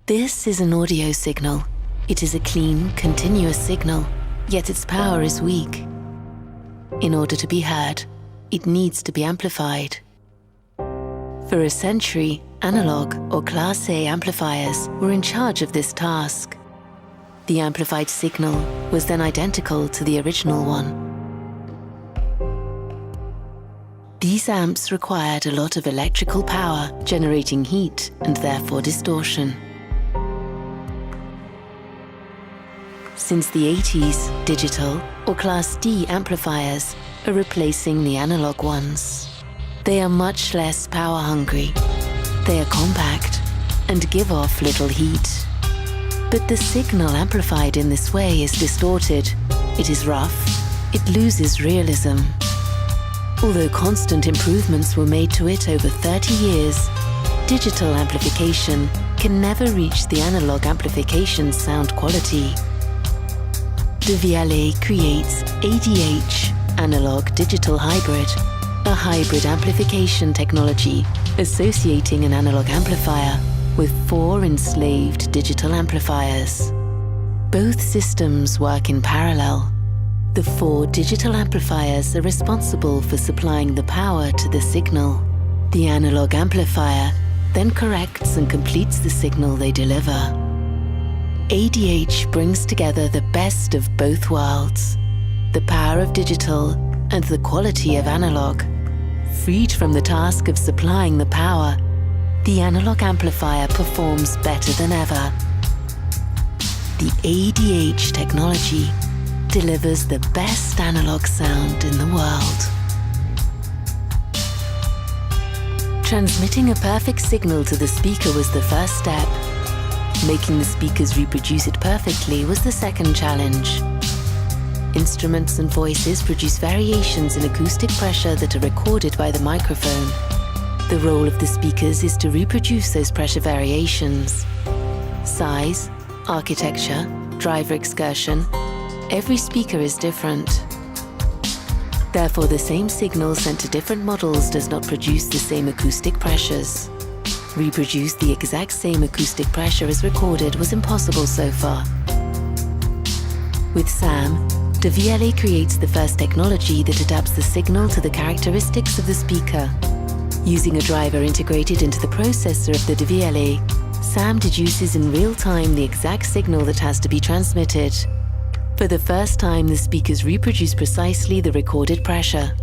This is an audio signal. It is a clean, continuous signal, yet its power is weak. In order to be heard, it needs to be amplified. For a century, analog or Class A amplifiers were in charge of this task. The amplified signal was then identical to the original one. These amps required a lot of electrical power, generating heat and therefore distortion. Since the 80s, digital or Class D amplifiers are replacing the analog ones. They are much less power hungry. They are compact and give off little heat. But the signal amplified in this way is distorted. It is rough. It loses realism. Although constant improvements were made to it over 30 years, digital amplification can never reach the analog amplification sound quality. DEVIALET creates ADH, Analog Digital Hybrid, a hybrid amplification technology associating an analog amplifier with 4 enslaved digital amplifiers. Both systems work in parallel. The 4 digital amplifiers are responsible for supplying the power to the signal. The analog amplifier then corrects and completes the signal they deliver. ADH brings together the best of both worlds, the power of digital and the quality of analog. Freed from the task of supplying the power, the analog amplifier performs better than ever. The ADH technology delivers the best analog sound in the world. Transmitting a perfect signal to the speaker was the first step. Making the speakers reproduce it perfectly was the second challenge. Instruments and voices produce variations in acoustic pressure that are recorded by the microphone. The role of the speakers is to reproduce those pressure variations. Size, architecture, driver excursion, every speaker is different. Therefore, the same signal sent to different models does not produce the same acoustic pressures. Reproduce the exact same acoustic pressure as recorded was impossible so far. With SAM, DEVIALET creates the first technology that adapts the signal to the characteristics of the speaker. Using a driver integrated into the processor of the DEVIALET, SAM deduces in real time the exact signal that has to be transmitted. For the first time, the speakers reproduce precisely the recorded pressure.